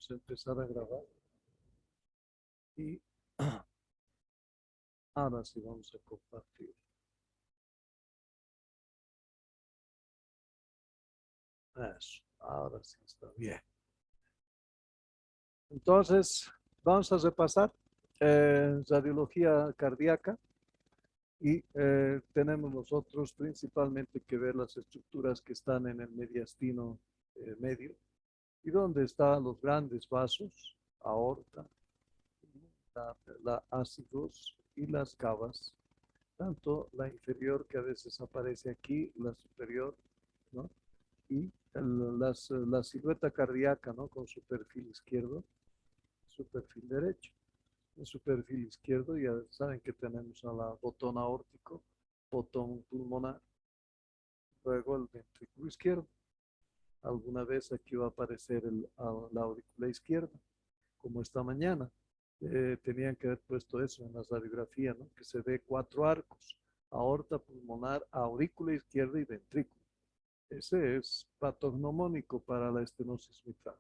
Vamos a empezar a grabar. Y ahora sí vamos a compartir. Eso, ahora sí está bien. Entonces, vamos a repasar radiología cardíaca y tenemos nosotros principalmente que ver las estructuras que están en el mediastino medio y donde están los grandes vasos, aorta, la ácidos y las cavas, tanto la inferior que a veces aparece aquí, la superior, ¿no? Y la silueta cardíaca, ¿no? Con su perfil izquierdo, su perfil derecho. En su perfil izquierdo ya saben que tenemos a la botón aórtico, botón pulmonar, luego el ventrículo izquierdo. Alguna vez aquí va a aparecer la aurícula izquierda, como esta mañana. Tenían que haber puesto eso en la radiografía, ¿no? Que se ve 4 arcos, aorta pulmonar, aurícula izquierda y ventrículo. Ese es patognomónico para la estenosis mitral.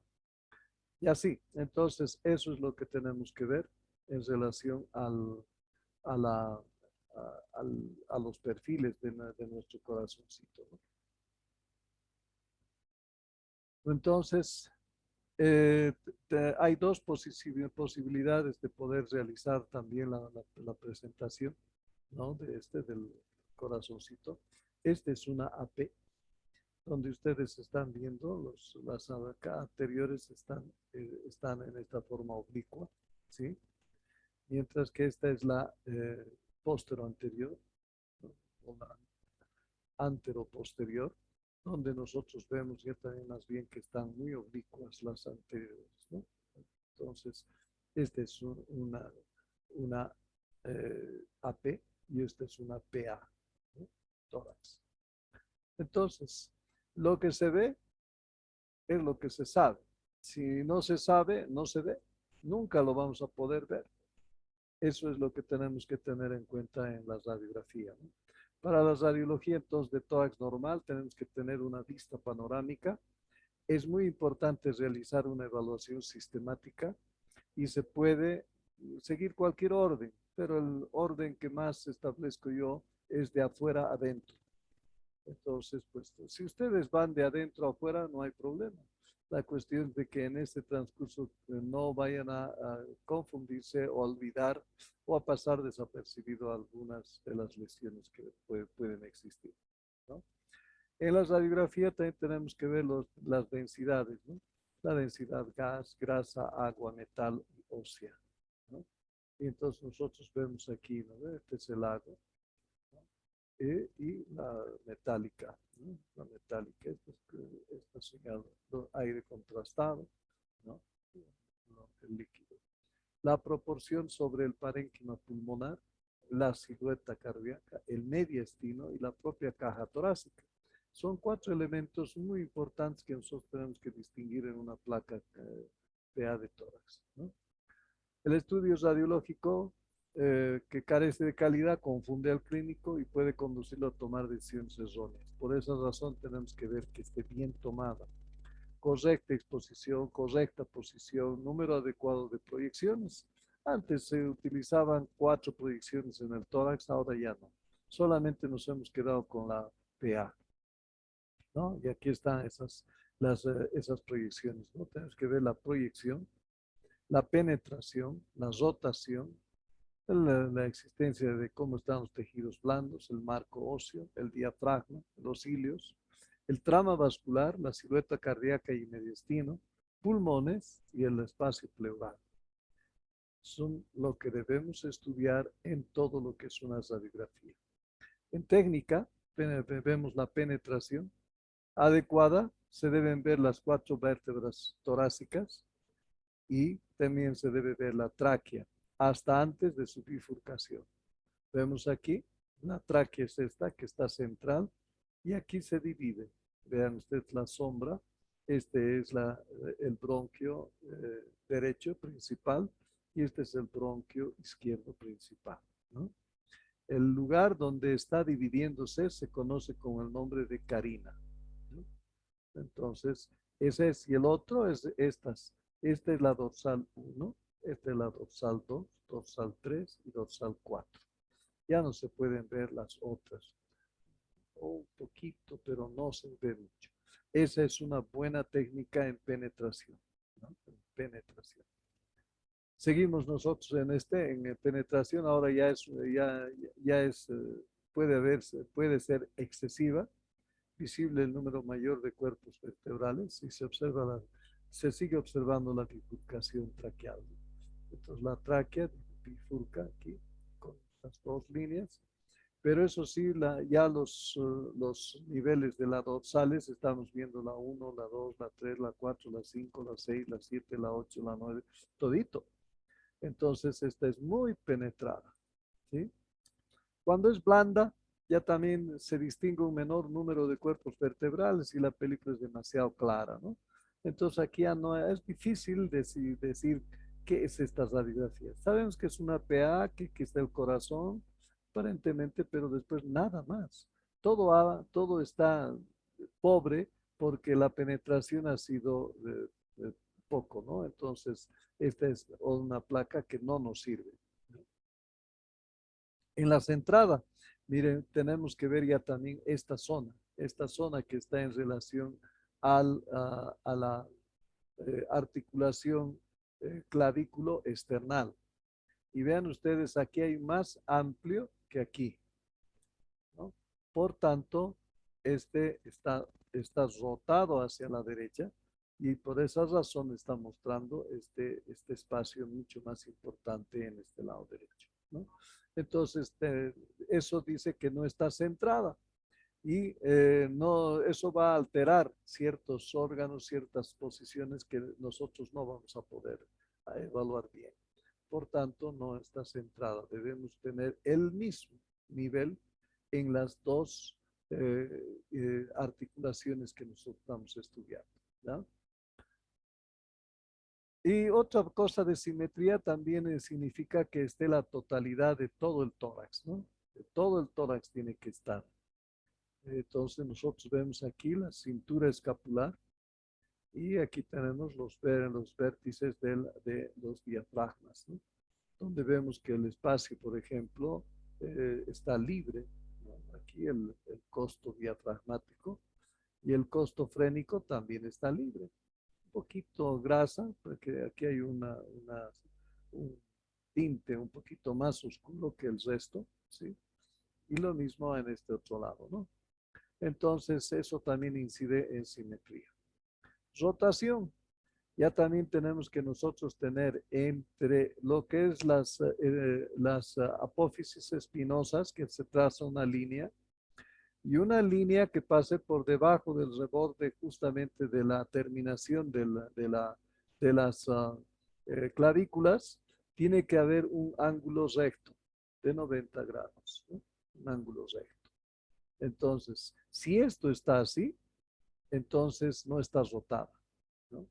Y así, entonces, eso es lo que tenemos que ver en relación a, la, a los perfiles de nuestro corazoncito, ¿no? Entonces, hay dos posibilidades de poder realizar también la presentación, ¿no? Del corazoncito. Este es una AP, donde ustedes están viendo, las acá anteriores están en esta forma oblicua, ¿sí? Mientras que esta es la póstero anterior, ¿no? O la antero-posterior, donde nosotros vemos ya también más bien que están muy oblicuas las anteriores, ¿no? Entonces, esta es una AP y esta es una PA, ¿no? Tórax. Entonces, lo que se ve es lo que se sabe. Si no se sabe, no se ve. Nunca lo vamos a poder ver. Eso es lo que tenemos que tener en cuenta en la radiografía, ¿no? Para la radiología, entonces, de tórax normal, tenemos que tener una vista panorámica. Es muy importante realizar una evaluación sistemática y se puede seguir cualquier orden, pero el orden que más establezco yo es de afuera a adentro. Entonces, pues, si ustedes van de adentro a afuera, no hay problema. La cuestión es de que en este transcurso no vayan a confundirse o a olvidar o a pasar desapercibido algunas de las lesiones que pueden existir, ¿no? En la radiografía también tenemos que ver las densidades, ¿no? La densidad gas, grasa, agua, metal y ósea, ¿no? Y entonces nosotros vemos aquí, ¿no? Este es el agua, ¿no? Y la metálica, ¿no? La metálica, esto es señal aire contrastado, ¿no? El líquido. La proporción sobre el parénquima pulmonar, la silueta cardíaca, el mediastino y la propia caja torácica. Son 4 elementos muy importantes que nosotros tenemos que distinguir en una placa PA de tórax, ¿no? El estudio radiológico que carece de calidad confunde al clínico y puede conducirlo a tomar decisiones erróneas. Por esa razón tenemos que ver que esté bien tomada. Correcta exposición, correcta posición, número adecuado de proyecciones. Antes se utilizaban 4 proyecciones en el tórax, ahora ya no. Solamente nos hemos quedado con la PA, ¿no? Y aquí están esas proyecciones, ¿no? Tenemos que ver la proyección, la penetración, la rotación, la existencia de cómo están los tejidos blandos, el marco óseo, el diafragma, los cilios, el trama vascular, la silueta cardíaca y mediastino, pulmones y el espacio pleural. Son lo que debemos estudiar en todo lo que es una radiografía. En técnica, vemos la penetración adecuada, se deben ver las 4 vértebras torácicas y también se debe ver la tráquea hasta antes de su bifurcación. Vemos aquí, la tráquea es esta que está central y aquí se divide. Vean ustedes la sombra, este es el bronquio derecho principal y este es el bronquio izquierdo principal, ¿no? El lugar donde está dividiéndose se conoce con el nombre de carina, ¿no? Entonces, ese es, y el otro es estas, Esta es la dorsal 1, esta es la dorsal 2, dorsal 3 y dorsal 4. Ya no se pueden ver las otras. Un poquito, pero no se ve mucho. Esa es una buena técnica en penetración, ¿no? En penetración. Seguimos nosotros en penetración, ahora ya es, puede ser excesiva, visible el número mayor de cuerpos vertebrales y se sigue observando la bifurcación traqueal. Entonces la tráquea bifurca aquí con las dos líneas, pero eso sí, ya los niveles de las dorsales, estamos viendo la 1, la 2, la 3, la 4, la 5, la 6, la 7, la 8, la 9, todito. Entonces esta es muy penetrada, ¿sí? Cuando es blanda, ya también se distingue un menor número de cuerpos vertebrales y la película es demasiado clara, ¿no? Entonces aquí ya no es difícil decir qué es esta radiografía. Sabemos que es una PA, que está el corazón, aparentemente, pero después nada más. Todo está pobre porque la penetración ha sido poco, ¿no? Entonces, esta es una placa que no nos sirve. En las entradas, miren, tenemos que ver ya también esta zona que está en relación a la articulación clavículo external. Y vean ustedes, aquí hay más amplio que aquí, ¿no? Por tanto, este está rotado hacia la derecha y por esa razón está mostrando este espacio mucho más importante en este lado derecho, ¿no? Entonces, eso dice que no está centrada y no, eso va a alterar ciertos órganos, ciertas posiciones que nosotros no vamos a poder evaluar bien. Por tanto, no está centrada. Debemos tener el mismo nivel en las dos articulaciones que nosotros estamos estudiando, ¿no? Y otra cosa de simetría también significa que esté la totalidad de todo el tórax, ¿no? De todo el tórax tiene que estar. Entonces nosotros vemos aquí la cintura escapular y aquí tenemos los vértices de los diafragmas, ¿no? Donde vemos que el espacio, por ejemplo, está libre, ¿no? Aquí el costo diafragmático y el costo frénico también está libre. Un poquito grasa, porque aquí hay un tinte un poquito más oscuro que el resto, ¿sí? Y lo mismo en este otro lado, ¿no? Entonces, eso también incide en simetría. Rotación. Ya también tenemos que nosotros tener entre lo que es las apófisis espinosas, que se traza una línea, y una línea que pase por debajo del reborde justamente de la terminación de las clavículas, tiene que haber un ángulo recto de 90 grados, ¿no? Un ángulo recto. Entonces, si esto está así, entonces no está rotada, ¿no?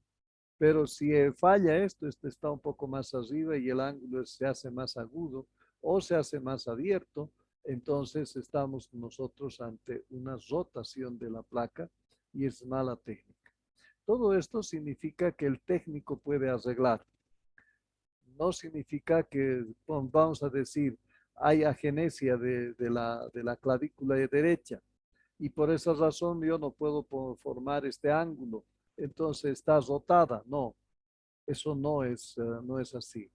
Pero si falla esto está un poco más arriba y el ángulo se hace más agudo o se hace más abierto, entonces estamos nosotros ante una rotación de la placa y es mala técnica. Todo esto significa que el técnico puede arreglar. No significa que, vamos a decir, hay agenesia de la clavícula derecha y por esa razón yo no puedo formar este ángulo. Entonces está rotada. No, eso no es así,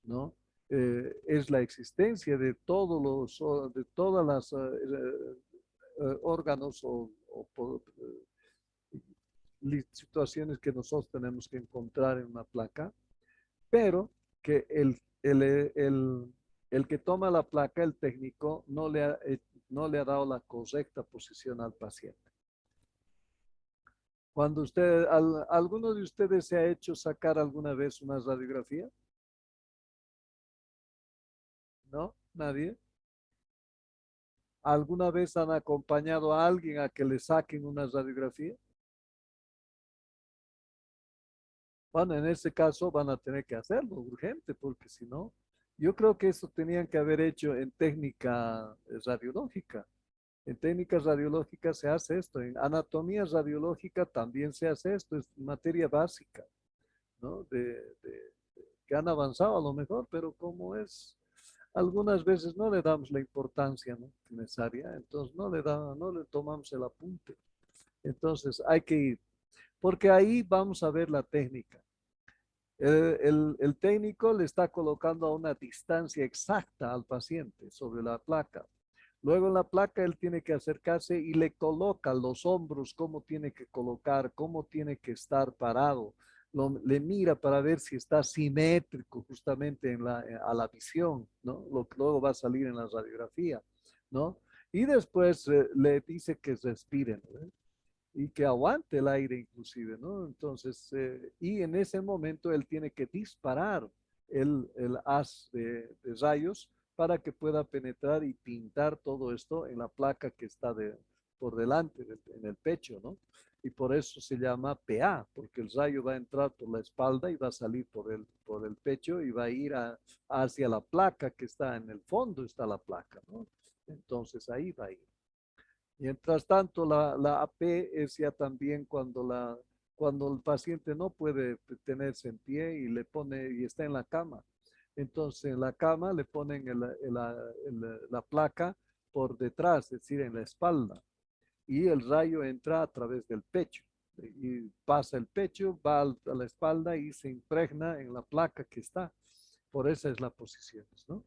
¿no? Es la existencia de de todas las órganos situaciones que nosotros tenemos que encontrar en una placa, pero que el que toma la placa, el técnico, no le ha dado la correcta posición al paciente. Cuando ¿alguno de ustedes se ha hecho sacar alguna vez una radiografía? ¿No? ¿Nadie? ¿Alguna vez han acompañado a alguien a que le saquen una radiografía? Bueno, en ese caso van a tener que hacerlo urgente, porque si no, yo creo que eso tenían que haber hecho en técnica radiológica. En técnica radiológica se hace esto, en anatomía radiológica también se hace esto, es materia básica, ¿no? Que han avanzado a lo mejor, pero como es, algunas veces no le damos la importancia, ¿no?, necesaria, entonces no le tomamos el apunte. Entonces hay que ir, porque ahí vamos a ver la técnica. El técnico le está colocando a una distancia exacta al paciente sobre la placa. Luego en la placa él tiene que acercarse y le coloca los hombros, cómo tiene que colocar, cómo tiene que estar parado. Le mira para ver si está simétrico justamente a la visión, ¿no? Lo que luego va a salir en la radiografía, ¿no? Y después le dice que respire, ¿no?, y que aguante el aire inclusive, ¿no? Entonces, y en ese momento él tiene que disparar el haz de rayos para que pueda penetrar y pintar todo esto en la placa que está por delante, en el pecho, ¿no? Y por eso se llama PA, porque el rayo va a entrar por la espalda y va a salir por el pecho y va a ir hacia la placa que está en el fondo, está la placa, ¿no? Entonces ahí va a ir. Mientras tanto, la AP es ya también cuando el paciente no puede tenerse en pie y le pone y está en la cama. Entonces, en la cama le ponen la placa por detrás, es decir, en la espalda, y el rayo entra a través del pecho y pasa el pecho, va a la espalda y se impregna en la placa que está. Por esa es la posición, ¿no?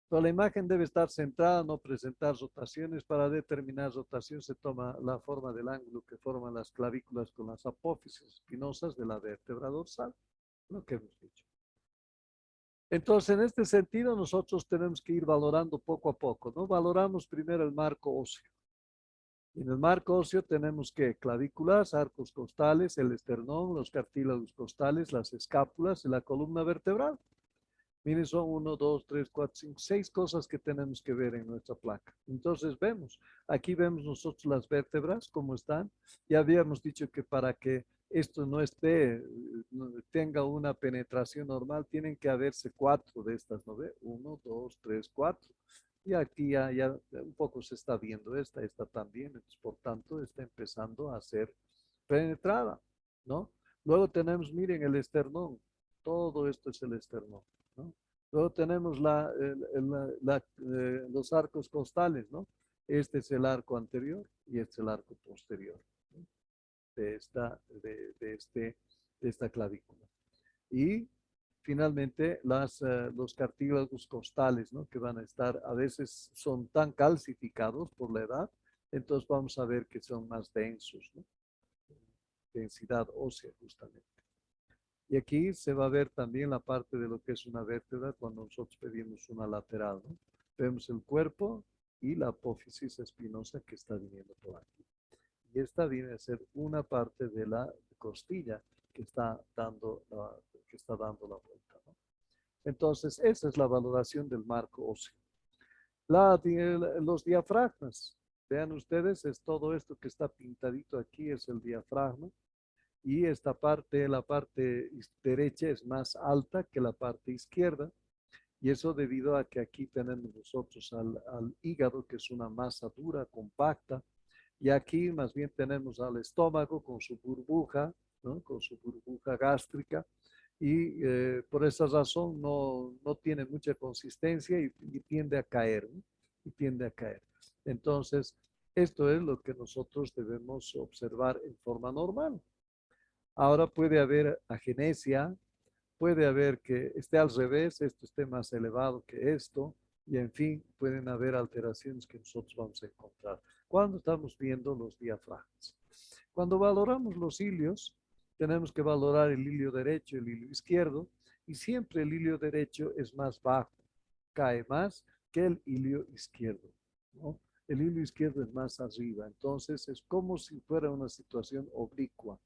Pero la imagen debe estar centrada, no presentar rotaciones. Para determinar rotación se toma la forma del ángulo que forman las clavículas con las apófisis espinosas de la vértebra dorsal, lo que hemos dicho. Entonces, en este sentido, nosotros tenemos que ir valorando poco a poco, ¿no? Valoramos primero el marco óseo. En el marco óseo tenemos que clavículas, arcos costales, el esternón, los cartílagos costales, las escápulas y la columna vertebral. Miren, son 1, 2, 3, 4, 5, 6 cosas que tenemos que ver en nuestra placa. Entonces aquí vemos nosotros las vértebras, cómo están. Ya habíamos dicho que para que esto no tenga una penetración normal, tienen que haberse 4 de estas, ¿no ve? 1, 2, 3, 4. Y aquí ya un poco se está viendo esta también, entonces, por tanto, está empezando a ser penetrada, ¿no? Luego tenemos, miren, el esternón. Todo esto es el esternón, ¿no? Luego tenemos los arcos costales, ¿no? Este es el arco anterior y este es el arco posterior, ¿no?, de esta clavícula. Y finalmente los cartílagos costales, ¿no?, que van a estar, a veces son tan calcificados por la edad, entonces vamos a ver que son más densos, ¿no? Densidad ósea justamente. Y aquí se va a ver también la parte de lo que es una vértebra cuando nosotros pedimos una lateral, ¿no? Vemos el cuerpo y la apófisis espinosa que está viniendo por aquí. Y esta viene a ser una parte de la costilla que está dando la vuelta, ¿no? Entonces, esa es la valoración del marco óseo. Los diafragmas, vean ustedes, es todo esto que está pintadito aquí, es el diafragma. Y esta parte, la parte derecha es más alta que la parte izquierda. Y eso debido a que aquí tenemos nosotros al hígado, que es una masa dura, compacta. Y aquí más bien tenemos al estómago con su burbuja, ¿no?, con su burbuja gástrica. Y por esa razón no tiene mucha consistencia y tiende a caer, ¿no?, y tiende a caer. Entonces, esto es lo que nosotros debemos observar en forma normal. Ahora puede haber agenesia, puede haber que esté al revés, esto esté más elevado que esto, y en fin, pueden haber alteraciones que nosotros vamos a encontrar cuando estamos viendo los diafragmas. Cuando valoramos los ilios, tenemos que valorar el ilio derecho y el ilio izquierdo, y siempre el ilio derecho es más bajo, cae más que el ilio izquierdo, ¿no? El ilio izquierdo es más arriba, entonces es como si fuera una situación oblicua,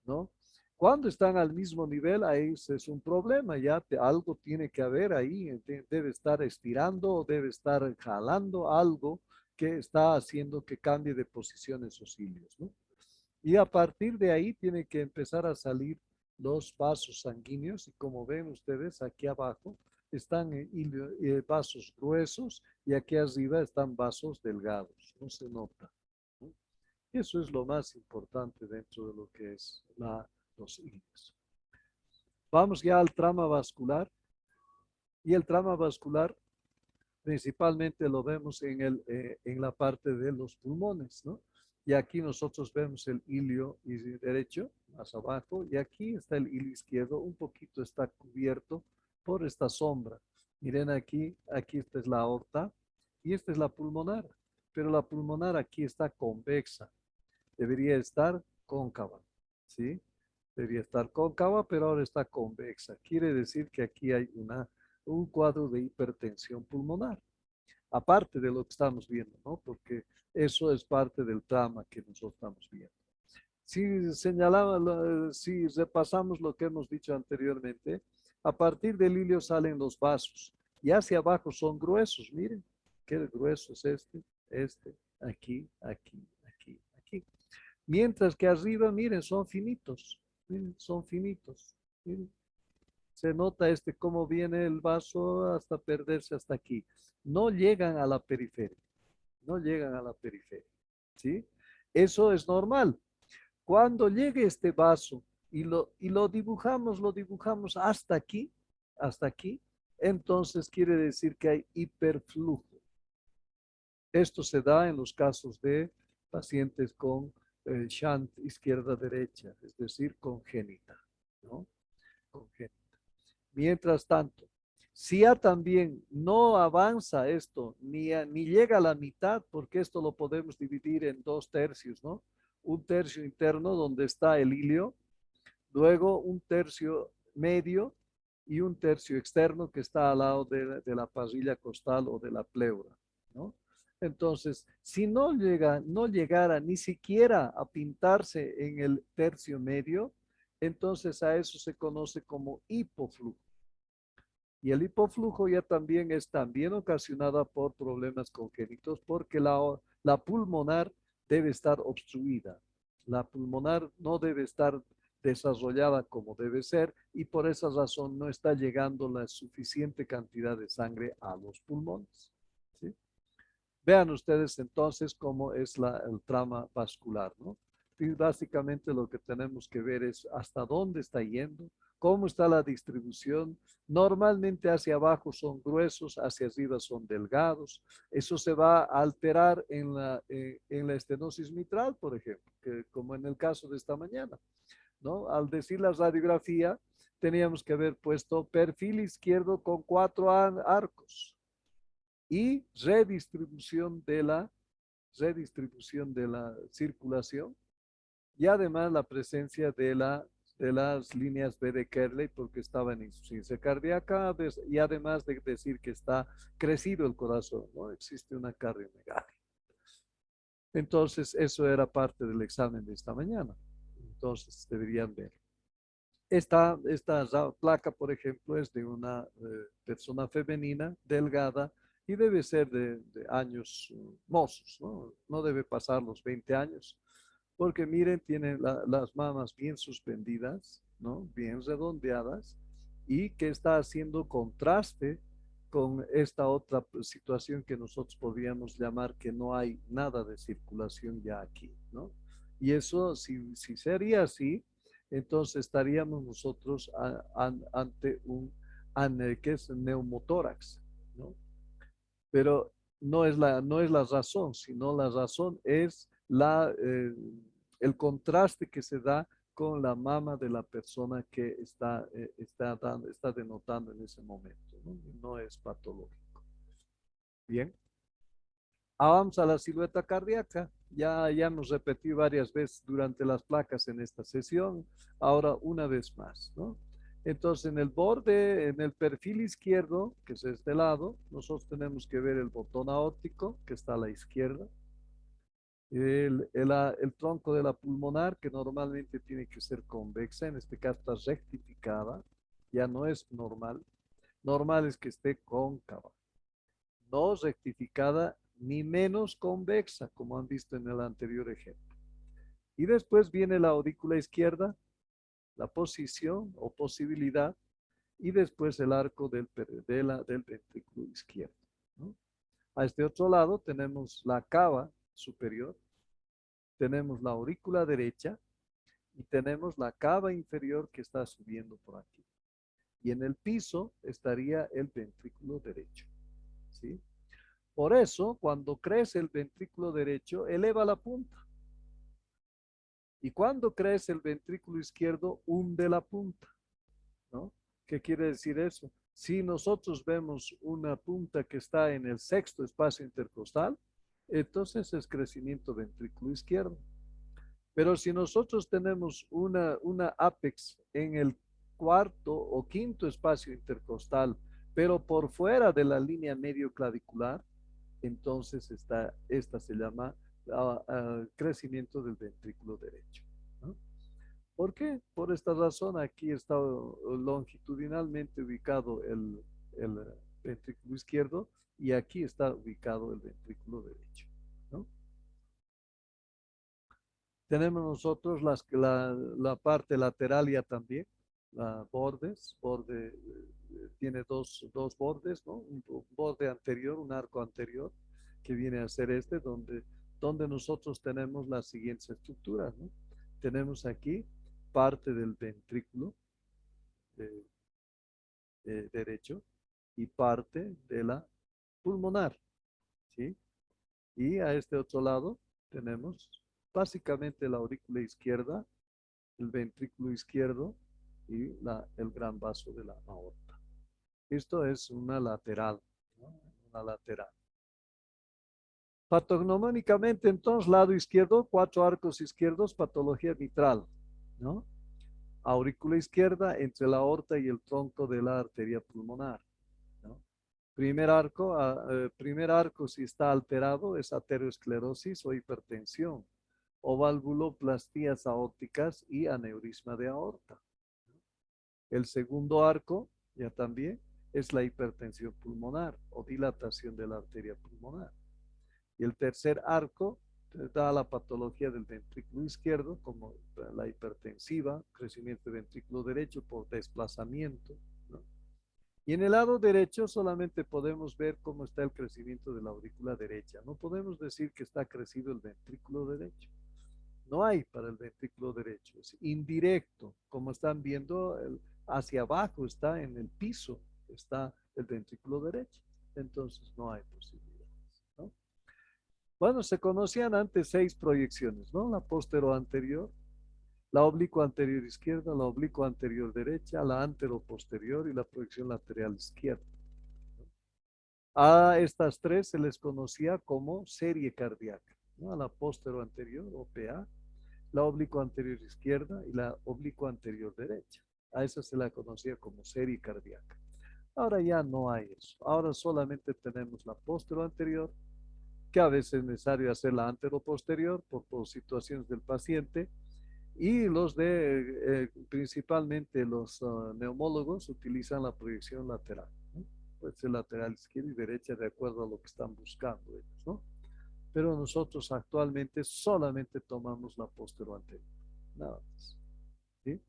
¿no? Cuando están al mismo nivel, ahí es un problema, ya algo tiene que haber ahí, debe estar estirando o debe estar jalando algo que está haciendo que cambie de posiciones los cilios, ¿no? Y a partir de ahí tiene que empezar a salir los vasos sanguíneos y como ven ustedes aquí abajo están vasos gruesos y aquí arriba están vasos delgados, no se nota, ¿no? Eso es lo más importante dentro de lo que es los ilios. Vamos ya al trama vascular. Y el trama vascular principalmente lo vemos en la parte de los pulmones, ¿no? Y aquí nosotros vemos el hilio derecho, más abajo, y aquí está el hilio izquierdo, un poquito está cubierto por esta sombra. Miren aquí esta es la aorta y esta es la pulmonar, pero la pulmonar aquí está convexa, debería estar cóncava, ¿sí? Debería estar cóncava, pero ahora está convexa. Quiere decir que aquí hay un cuadro de hipertensión pulmonar, aparte de lo que estamos viendo, ¿no? Porque eso es parte del trama que nosotros estamos viendo. Si repasamos lo que hemos dicho anteriormente, a partir del hilio salen los vasos y hacia abajo son gruesos, miren, qué grueso es aquí, aquí, aquí, aquí. Mientras que arriba, miren, son finitos, miren, son finitos, miren. Se nota cómo viene el vaso hasta perderse hasta aquí. No llegan a la periferia, no llegan a la periferia, ¿sí? Eso es normal. Cuando llegue este vaso lo dibujamos hasta aquí, entonces quiere decir que hay hiperflujo. Esto se da en los casos de pacientes con shunt izquierda-derecha, es decir, congénita, ¿no? Congénita. Mientras tanto, si ya también no avanza esto, ni llega a la mitad, porque esto lo podemos dividir en 2 tercios, ¿no? Un tercio interno donde está el hilio, luego un tercio medio y un tercio externo que está al lado de la parrilla costal o de la pleura, ¿no? Entonces, si no llegara ni siquiera a pintarse en el tercio medio, entonces a eso se conoce como hipoflujo. Y el hipoflujo ya también es también ocasionada por problemas congénitos porque la pulmonar debe estar obstruida. La pulmonar no debe estar desarrollada como debe ser y por esa razón no está llegando la suficiente cantidad de sangre a los pulmones, ¿sí? Vean ustedes entonces cómo es el trama vascular, ¿no? Y básicamente lo que tenemos que ver es hasta dónde está yendo, cómo está la distribución. Normalmente hacia abajo son gruesos, hacia arriba son delgados. Eso se va a alterar en la estenosis mitral, por ejemplo, como en el caso de esta mañana, ¿no? Al decir la radiografía, teníamos que haber puesto perfil izquierdo con 4 arcos y redistribución de la circulación y además la presencia de las líneas B de Kerley porque estaba en insuficiencia cardíaca y además de decir que está crecido el corazón, ¿no? Existe una cardiomegalia. Entonces, eso era parte del examen de esta mañana. Entonces, deberían ver. Esta placa, por ejemplo, es de una persona femenina, delgada, y debe ser de años mozos, ¿no? No debe pasar los 20 años, porque miren, tiene las mamas bien suspendidas, ¿no? Bien redondeadas, y que está haciendo contraste con esta otra situación que nosotros podríamos llamar que no hay nada de circulación ya aquí, ¿no? Y eso, si sería así, entonces estaríamos nosotros ante que es neumotórax, ¿no? Pero no es la razón, sino la razón es el contraste que se da con la mama de la persona que está denotando en ese momento, ¿no? No es patológico. Bien. Vamos a la silueta cardíaca. Ya hemos repetido varias veces durante las placas en esta sesión. Ahora una vez más, ¿no? Entonces, en el borde, en el perfil izquierdo, que es este lado, nosotros tenemos que ver el botón aórtico, que está a la izquierda. El tronco de la pulmonar, que normalmente tiene que ser convexa, en este caso está rectificada, ya no es normal. Normal es que esté cóncava, no rectificada ni menos convexa, como han visto en el anterior ejemplo. Y después viene la aurícula izquierda, la posición o posibilidad, y después el arco del ventrículo izquierdo, ¿no? A este otro lado tenemos la cava superior, tenemos la aurícula derecha y tenemos la cava inferior que está subiendo por aquí. y en el piso estaría el ventrículo derecho, ¿sí? Por eso, cuando crece el ventrículo derecho, eleva la punta. Y cuando crece el ventrículo izquierdo, hunde la punta, ¿no? ¿Qué quiere decir eso? Si nosotros vemos una punta que está en el sexto espacio intercostal, entonces es crecimiento ventrículo izquierdo. Pero si nosotros tenemos una apex en el cuarto o quinto espacio intercostal, pero por fuera de la línea medio clavicular, entonces esta se llama crecimiento del ventrículo derecho, ¿no? ¿Por qué? Por esta razón, aquí está longitudinalmente ubicado el ventrículo izquierdo y aquí está ubicado el ventrículo derecho, ¿no? Tenemos nosotros la parte lateral ya también, tiene dos bordes, ¿no? Un borde anterior, un arco anterior, que viene a ser donde nosotros tenemos las siguientes estructuras, ¿no? Tenemos aquí parte del ventrículo eh, derecho y parte de la pulmonar, ¿sí? Y a este otro lado tenemos básicamente la aurícula izquierda, el ventrículo izquierdo y el gran vaso de la aorta. Esto es una lateral, ¿no? Una lateral. Patognomónicamente, entonces, lado izquierdo, 4 arcos izquierdos, patología mitral, ¿no? Aurícula izquierda entre la aorta y el tronco de la arteria pulmonar, ¿no? Primer arco, si está alterado, es aterosclerosis o hipertensión, o valvuloplastías aórticas y aneurisma de aorta. El segundo arco, ya también, es la hipertensión pulmonar o dilatación de la arteria pulmonar. Y el tercer arco da la patología del ventrículo izquierdo, como la hipertensiva, crecimiento del ventrículo derecho por desplazamiento, ¿no? Y en el lado derecho solamente podemos ver cómo está el crecimiento de la aurícula derecha. No podemos decir que está crecido el ventrículo derecho. No hay para el ventrículo derecho. Es indirecto. Como están viendo, hacia abajo está en el piso, está el ventrículo derecho. Entonces no hay posibilidades, ¿no? Bueno, se conocían antes 6 proyecciones, ¿no? La postero anterior, la oblicua anterior izquierda, la oblicua anterior derecha, la antero posterior y la proyección lateral izquierda. A estas 3 se les conocía como serie cardíaca, ¿no? A la postero anterior, OPA, la oblicua anterior izquierda y la oblicua anterior derecha. A esa se la conocía como serie cardíaca. Ahora ya no hay eso. Ahora solamente tenemos la postero anterior, que a veces es necesario hacer la anteroposterior por situaciones del paciente, y principalmente los neumólogos utilizan la proyección lateral, ¿no? Puede ser lateral izquierda y derecha de acuerdo a lo que están buscando ellos, ¿no? Pero nosotros actualmente solamente tomamos la postero anterior, nada más, ¿sí?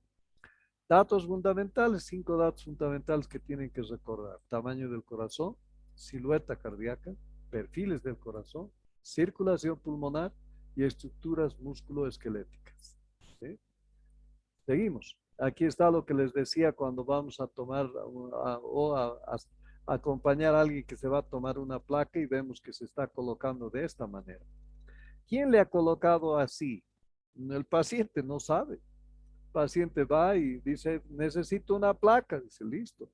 Datos fundamentales, 5 datos fundamentales que tienen que recordar: tamaño del corazón, silueta cardíaca, perfiles del corazón, circulación pulmonar y estructuras musculoesqueléticas, ¿sí? Seguimos. Aquí está lo que les decía cuando vamos a tomar a acompañar a alguien que se va a tomar una placa y vemos que se está colocando de esta manera. ¿Quién le ha colocado así? El paciente no sabe. El paciente va y dice, necesito una placa. Dice, listo.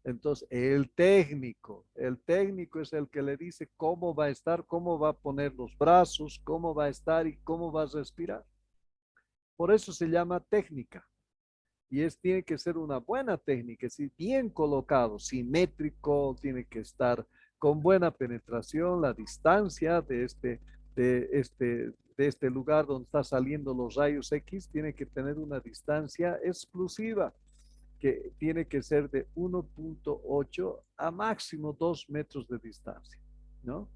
Entonces, el técnico es el que le dice cómo va a estar, cómo va a poner los brazos, cómo va a estar y cómo va a respirar. Por eso se llama técnica. Y tiene que ser una buena técnica, es decir, bien colocado, simétrico, tiene que estar con buena penetración, la distancia de este lugar donde está saliendo los rayos X, tiene que tener una distancia exclusiva, que tiene que ser de 1.8 a máximo 2 metros de distancia, ¿no?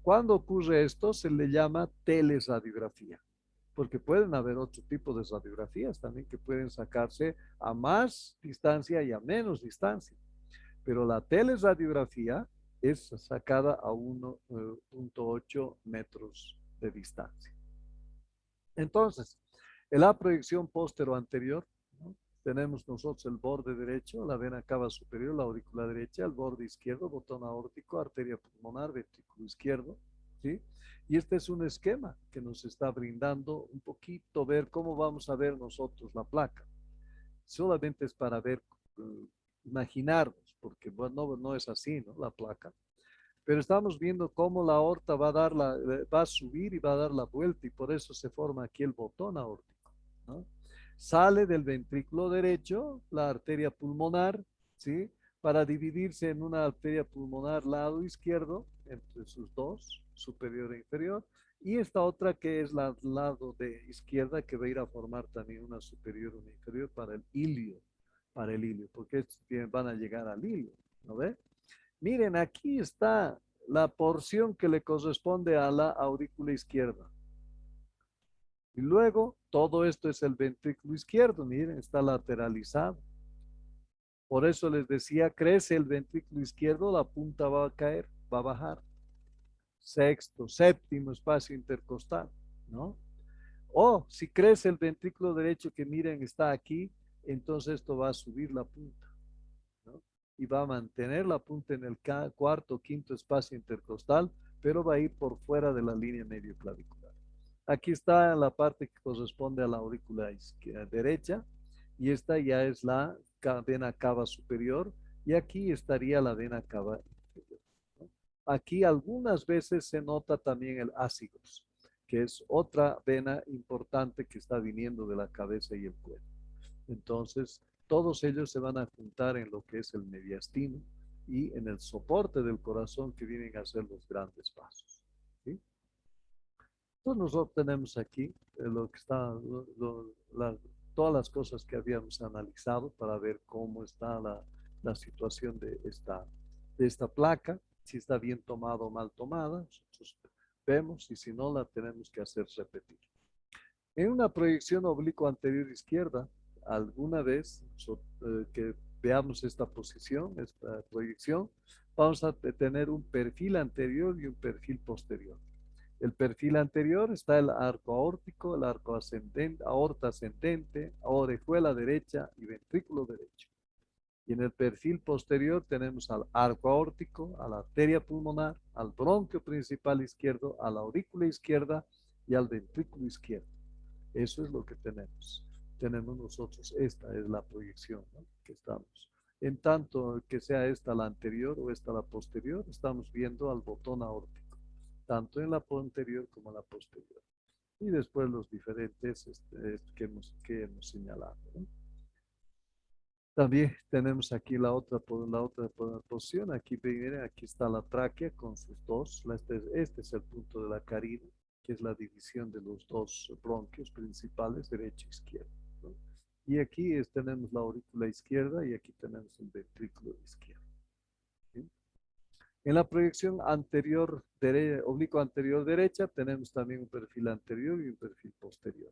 Cuando ocurre esto, se le llama teleradiografía, porque pueden haber otro tipo de radiografías también que pueden sacarse a más distancia y a menos distancia, pero la teleradiografía es sacada a 1.8 metros de distancia. Entonces, en la proyección póstero anterior, ¿no? tenemos nosotros el borde derecho, la vena cava superior, la aurícula derecha, el borde izquierdo, botón aórtico, arteria pulmonar, ventrículo izquierdo, ¿sí? Y este es un esquema que nos está brindando un poquito ver cómo vamos a ver nosotros la placa. Solamente es para ver, imaginarnos, porque bueno, no es así, ¿no? La placa. Pero estamos viendo cómo la aorta va a subir y va a dar la vuelta y por eso se forma aquí el botón aórtico, ¿no? Sale del ventrículo derecho la arteria pulmonar, ¿sí? Para dividirse en una arteria pulmonar lado izquierdo, entre sus dos, superior e inferior, y esta otra que es la lado de izquierda que va a ir a formar también una superior y una inferior para el ilio, porque estos van a llegar al ilio, ¿no ve? Miren, aquí está la porción que le corresponde a la aurícula izquierda. Y luego, todo esto es el ventrículo izquierdo, miren, está lateralizado. Por eso les decía, crece el ventrículo izquierdo, la punta va a caer, va a bajar. Sexto, séptimo espacio intercostal, ¿no? O si crece el ventrículo derecho, que miren, está aquí, entonces esto va a subir la punta, ¿no? Y va a mantener la punta en el cuarto o quinto espacio intercostal, pero va a ir por fuera de la línea medio clavicular. Aquí está la parte que corresponde a la aurícula derecha y esta ya es la vena cava superior y aquí estaría la vena cava inferior, ¿no? Aquí algunas veces se nota también el ácidos, que es otra vena importante que está viniendo de la cabeza y el cuello. Entonces, todos ellos se van a juntar en lo que es el mediastino y en el soporte del corazón que vienen a ser los grandes vasos, ¿sí? Entonces nosotros tenemos aquí lo que está, todas las cosas que habíamos analizado para ver cómo está la situación de esta placa, si está bien tomada o mal tomada. Nosotros vemos y si no la tenemos que hacer repetir. En una proyección oblicuo anterior izquierda, alguna vez que veamos esta posición, esta proyección, vamos a tener un perfil anterior y un perfil posterior. El perfil anterior está el arco aórtico, el arco ascendente, aorta ascendente, orejuela derecha y ventrículo derecho. Y en el perfil posterior tenemos al arco aórtico, a la arteria pulmonar, al bronquio principal izquierdo, a la aurícula izquierda y al ventrículo izquierdo. Eso es lo que tenemos. Tenemos nosotros, esta es la proyección, ¿no? Que estamos. En tanto que sea esta la anterior o esta la posterior, estamos viendo al botón aórtico, tanto en la anterior como en la posterior. Y después los diferentes que hemos señalado, ¿no? También tenemos aquí la otra posición. Aquí, miren, aquí está la tráquea con sus dos. Este es el punto de la carina, que es la división de los dos bronquios principales, derecho e izquierdo, ¿no? Y aquí tenemos la aurícula izquierda y aquí tenemos el ventrículo izquierdo, ¿sí? En la proyección anterior, oblicuo anterior derecha, tenemos también un perfil anterior y un perfil posterior.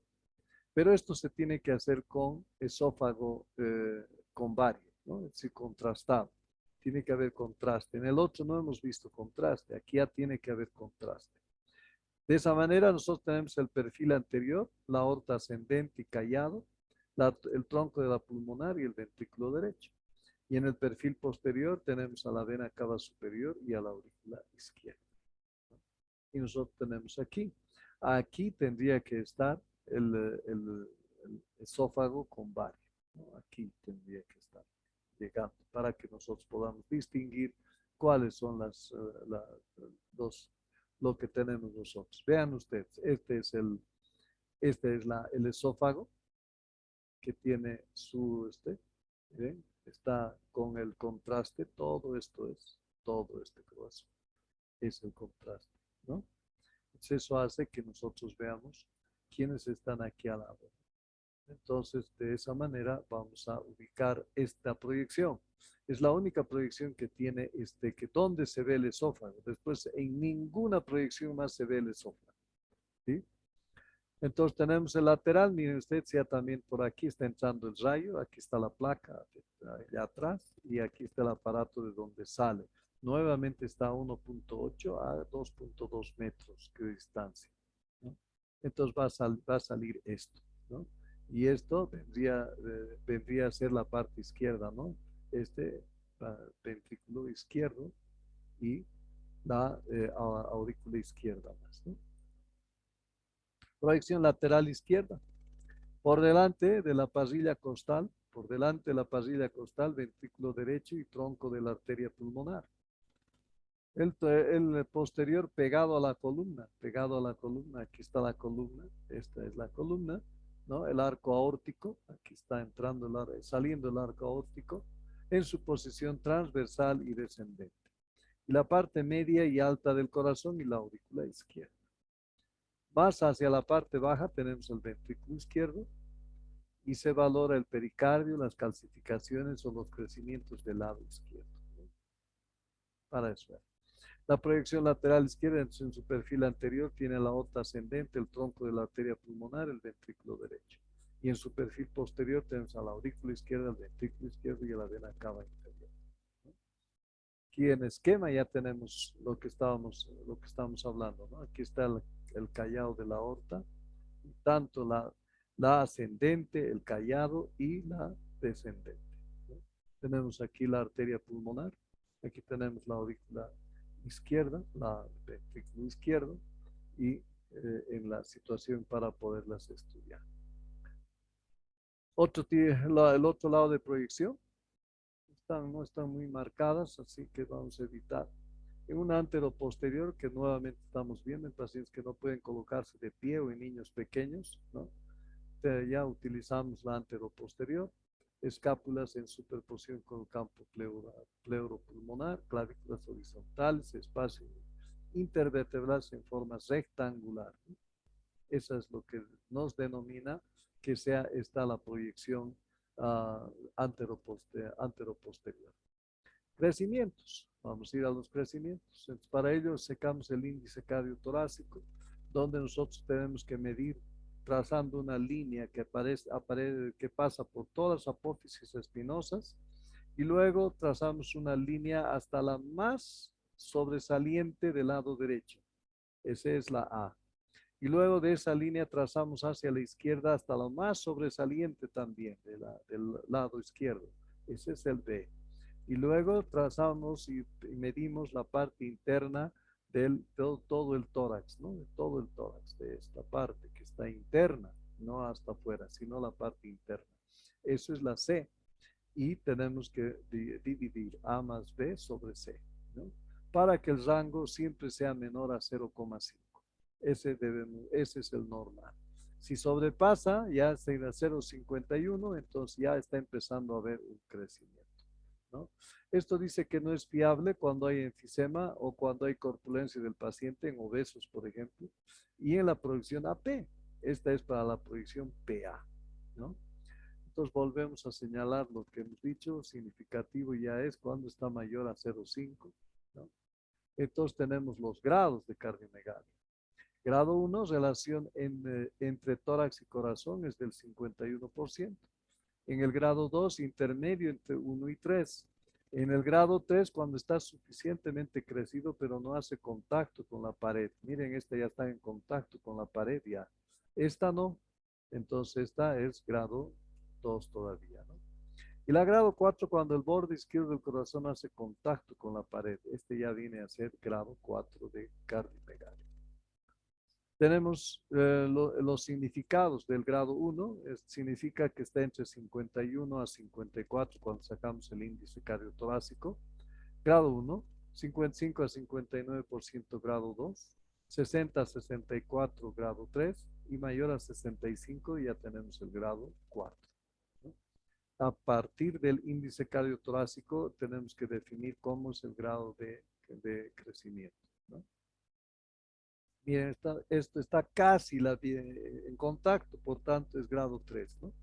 Pero esto se tiene que hacer con esófago con vario, ¿no? Es decir, contrastado. Tiene que haber contraste. En el otro no hemos visto contraste. Aquí ya tiene que haber contraste. De esa manera nosotros tenemos el perfil anterior, la aorta ascendente y callado, el tronco de la pulmonar y el ventrículo derecho. Y en el perfil posterior tenemos a la vena cava superior y a la aurícula izquierda, ¿no? Y nosotros tenemos aquí. Aquí tendría que estar el esófago con vario, ¿no? Aquí tendría que estar llegando para que nosotros podamos distinguir cuáles son los, lo que tenemos nosotros. Vean ustedes, este es el esófago que tiene ¿ven? Está con el contraste, todo este corazón es el contraste, ¿no? Entonces eso hace que nosotros veamos quiénes están aquí al lado. Entonces, de esa manera vamos a ubicar esta proyección. Es la única proyección que tiene que donde se ve el esófago. Después, en ninguna proyección más se ve el esófago, ¿sí? Entonces tenemos el lateral, miren usted, ya también por aquí está entrando el rayo, aquí está la placa allá atrás y aquí está el aparato de donde sale. Nuevamente está a 1.8 a 2.2 metros de distancia, ¿no? Entonces va a salir esto, ¿no? Y esto vendría a ser la parte izquierda, ¿no? Ventrículo izquierdo y la aurícula izquierda más, ¿no? Proyección lateral izquierda. Por delante de la parrilla costal, por delante de la parrilla costal, ventrículo derecho y tronco de la arteria pulmonar. El posterior pegado a la columna, aquí está la columna, esta es la columna, ¿no? El arco aórtico, aquí está entrando saliendo el arco aórtico en su posición transversal y descendente. Y la parte media y alta del corazón y la aurícula izquierda. Más hacia la parte baja tenemos el ventrículo izquierdo y se valora el pericardio, las calcificaciones o los crecimientos del lado izquierdo, ¿no? Para eso. La proyección lateral izquierda en su perfil anterior tiene la aorta ascendente, el tronco de la arteria pulmonar, el ventrículo derecho. Y en su perfil posterior tenemos a la aurícula izquierda, el ventrículo izquierdo y a la vena cava inferior. Aquí en esquema ya tenemos lo que estábamos hablando, ¿no? Aquí está el callado de la aorta, tanto la ascendente, el callado y la descendente, ¿no? Tenemos aquí la arteria pulmonar, aquí tenemos la aurícula izquierda, la ventrículo izquierdo y en la situación para poderlas estudiar. El otro lado de proyección no están muy marcadas, así que vamos a evitar. En un anteroposterior que nuevamente estamos viendo en pacientes que no pueden colocarse de pie o en niños pequeños, ¿no? Ya utilizamos la anteroposterior, escápulas en superposición con el campo pleuropulmonar, clavículas horizontales, espacio intervertebral en forma rectangular, ¿no? Eso es lo que nos denomina que está la proyección anteroposterior. Crecimientos. Vamos a ir a los crecimientos. Entonces, para ello secamos el índice cardiotorácico, donde nosotros tenemos que medir trazando una línea que pasa por todas las apófisis espinosas y luego trazamos una línea hasta la más sobresaliente del lado derecho. Esa es la A. Y luego de esa línea trazamos hacia la izquierda hasta la más sobresaliente también del lado izquierdo. Ese es el B. Y luego trazamos y medimos la parte interna todo el tórax, ¿no? De todo el tórax, de esta parte que está interna, no hasta afuera, sino la parte interna. Eso es la C. Y tenemos que dividir A más B sobre C, ¿no? Para que el rango siempre sea menor a 0,5. Ese es el normal. Si sobrepasa, ya está en 0,51, entonces ya está empezando a haber un crecimiento, ¿no? Esto dice que no es fiable cuando hay enfisema o cuando hay corpulencia del paciente en obesos, por ejemplo, y en la proyección AP. Esta es para la proyección PA, ¿no? Entonces volvemos a señalar lo que hemos dicho, significativo ya es cuando está mayor a 0,5, ¿no? Entonces tenemos los grados de cardiomegalia. Grado 1, relación entre tórax y corazón es del 51%. En el grado 2, intermedio entre 1 y 3. En el grado 3, cuando está suficientemente crecido, pero no hace contacto con la pared. Miren, esta ya está en contacto con la pared ya. Esta no. Entonces, esta es grado 2 todavía, ¿no? Y la grado 4, cuando el borde izquierdo del corazón hace contacto con la pared. Este ya viene a ser grado 4 de cardiomegalia. Tenemos los significados del grado 1, significa que está entre 51 a 54 cuando sacamos el índice cardiotorácico. Grado 1, 55 a 59% grado 2, 60 a 64 grado 3 y mayor a 65 ya tenemos el grado 4, ¿no? A partir del índice cardiotorácico tenemos que definir cómo es el grado de crecimiento, ¿no? Miren, esto está casi en contacto, por tanto es grado 3, ¿no?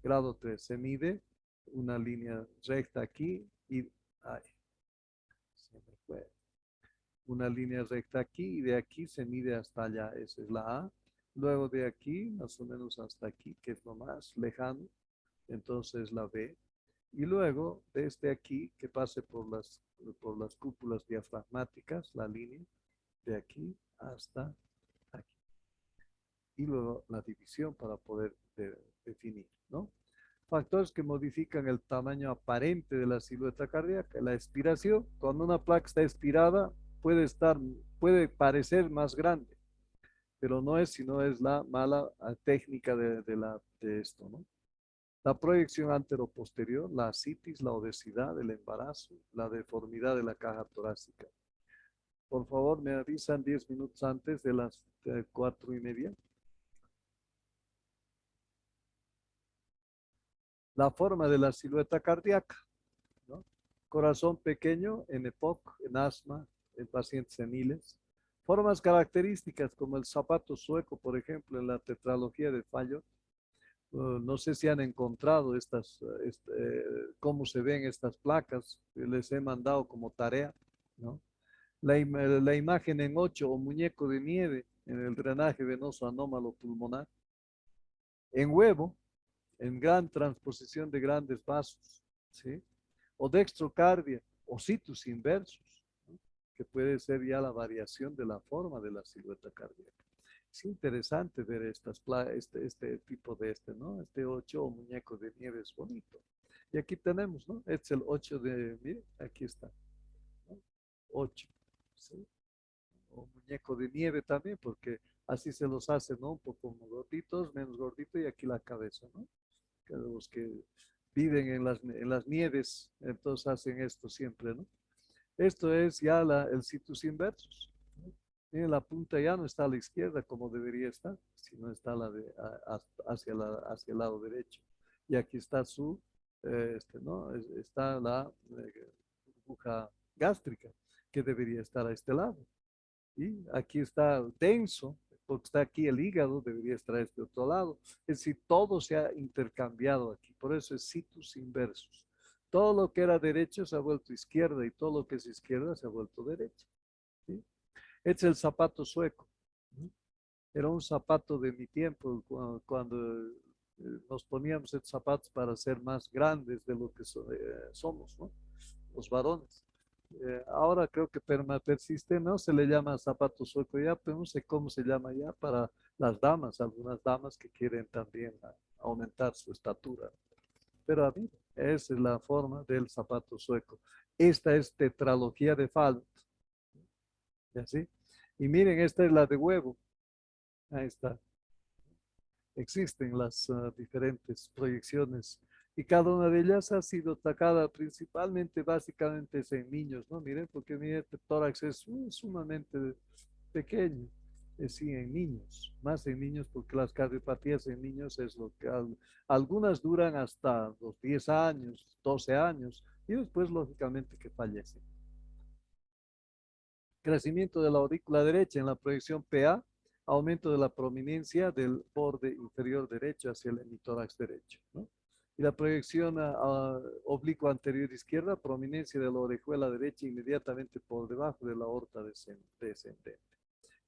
Grado 3 se mide una línea recta aquí y ay, se me fue. Una línea recta aquí y de aquí se mide hasta allá, esa es la A. Luego de aquí, más o menos hasta aquí, que es lo más lejano, entonces la B. Y luego desde aquí, que pase por las cúpulas diafragmáticas, la línea, de aquí hasta aquí. Y luego la división para poder definir, ¿no? Factores que modifican el tamaño aparente de la silueta cardíaca. La expiración, cuando una placa está expirada, puede parecer más grande, pero no es, sino es la mala técnica de esto, ¿no? La proyección anteroposterior, la ascitis, la obesidad, el embarazo, la deformidad de la caja torácica. Por favor, me avisan 10 minutos antes de las 4:30. La forma de la silueta cardíaca, ¿no? Corazón pequeño en EPOC, en asma, en pacientes seniles. Formas características como el zapato sueco, por ejemplo, en la tetralogía de Fallot. No sé si han encontrado cómo se ven estas placas. Les he mandado como tarea, ¿no? La imagen en 8 o muñeco de nieve en el drenaje venoso anómalo pulmonar. En huevo, en gran transposición de grandes vasos, ¿sí? O dextrocardia o situs inversus, ¿no? Que puede ser ya la variación de la forma de la silueta cardíaca. Es interesante ver este tipo ¿no? Este 8 o muñeco de nieve es bonito. Y aquí tenemos, ¿no? Este es el 8 mire, aquí está, ¿no? 8, ¿sí? O muñeco de nieve también, porque así se los hace, ¿no? Un poco gorditos, menos gorditos, y aquí la cabeza, ¿no? Que los que viven en las nieves, entonces hacen esto siempre, ¿no? Esto es ya el situs inversus, ¿no? Miren, la punta ya no está a la izquierda como debería estar, sino está hacia el lado derecho. Y aquí está ¿no? Está la burbuja gástrica, que debería estar a este lado. Y aquí está denso, porque está aquí el hígado, debería estar a este otro lado. Es decir, todo se ha intercambiado aquí, por eso es situs inversus. Todo lo que era derecho se ha vuelto izquierda y todo lo que es izquierda se ha vuelto derecha, ¿sí? Este es el zapato sueco, ¿no? Era un zapato de mi tiempo, cuando nos poníamos estos zapatos para ser más grandes de lo que somos, ¿no? Los varones. Ahora creo que persiste, ¿no? Se le llama zapato sueco ya, pero no sé cómo se llama ya para las damas, algunas damas que quieren también aumentar su estatura. Pero a mí, esa es la forma del zapato sueco. Esta es tetralogía de Fallot, ¿ya sí? Y miren, esta es la de huevo. Ahí está. Existen las diferentes proyecciones y cada una de ellas ha sido atacada principalmente, básicamente es en niños, ¿no? Miren, porque miren, este tórax es sumamente pequeño, es sí, en niños, más en niños porque las cardiopatías en niños es lo que algunas duran hasta los 10 años, 12 años y después lógicamente que fallecen. Crecimiento de la aurícula derecha en la proyección PA, aumento de la prominencia del borde inferior derecho hacia el hemitórax derecho, ¿no? Y la proyección oblicua anterior izquierda, prominencia de la orejuela derecha inmediatamente por debajo de la aorta descendente.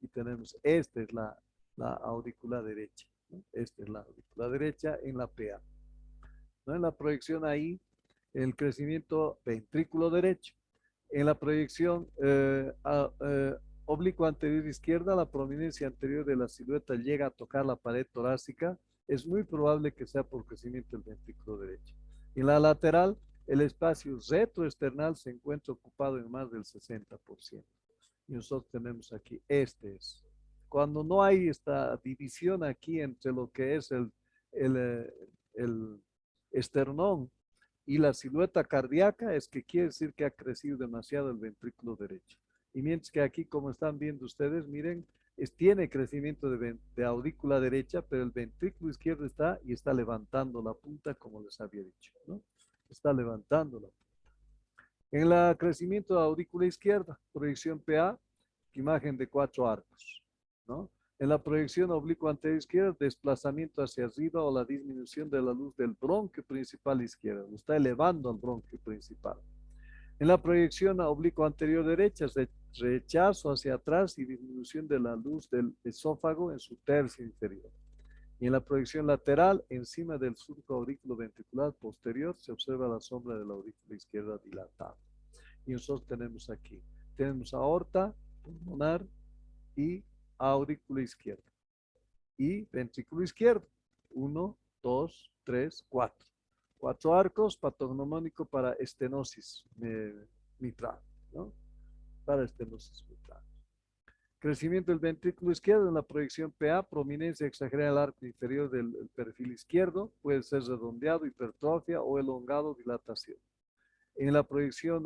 Y tenemos, esta es la aurícula derecha, ¿no? Esta es la aurícula derecha en la PA, ¿no? En la proyección ahí, el crecimiento ventrículo derecho. En la proyección oblicuo anterior izquierda, la prominencia anterior de la silueta llega a tocar la pared torácica. Es muy probable que sea por crecimiento del ventrículo derecho. En la lateral, el espacio retroesternal se encuentra ocupado en más del 60%. Y nosotros tenemos aquí, este es. Cuando no hay esta división aquí entre lo que es el esternón y la silueta cardíaca, es que quiere decir que ha crecido demasiado el ventrículo derecho. Y mientras que aquí, como están viendo ustedes, miren, tiene crecimiento de aurícula derecha, pero el ventrículo izquierdo está levantando la punta, como les había dicho, ¿no? Está levantando la punta. En el crecimiento de la aurícula izquierda, proyección PA, imagen de 4 arcos, ¿no? En la proyección oblicua anterior izquierda, desplazamiento hacia arriba o la disminución de la luz del bronquio principal izquierdo. Lo está elevando al bronquio principal. En la proyección oblicua anterior derecha, rechazo hacia atrás y disminución de la luz del esófago en su tercio inferior. Y en la proyección lateral, encima del surco auriculoventricular posterior, se observa la sombra de la aurícula izquierda dilatada. Y nosotros tenemos aorta pulmonar y aurícula izquierda. Y ventrículo izquierdo, 1, 2, 3, 4. 4 arcos, patognomónico para estenosis mitral, ¿no? Para estenosis mitral. Crecimiento del ventrículo izquierdo en la proyección PA, prominencia exagerada del arco inferior del perfil izquierdo, puede ser redondeado, hipertrofia o elongado, dilatación. En la proyección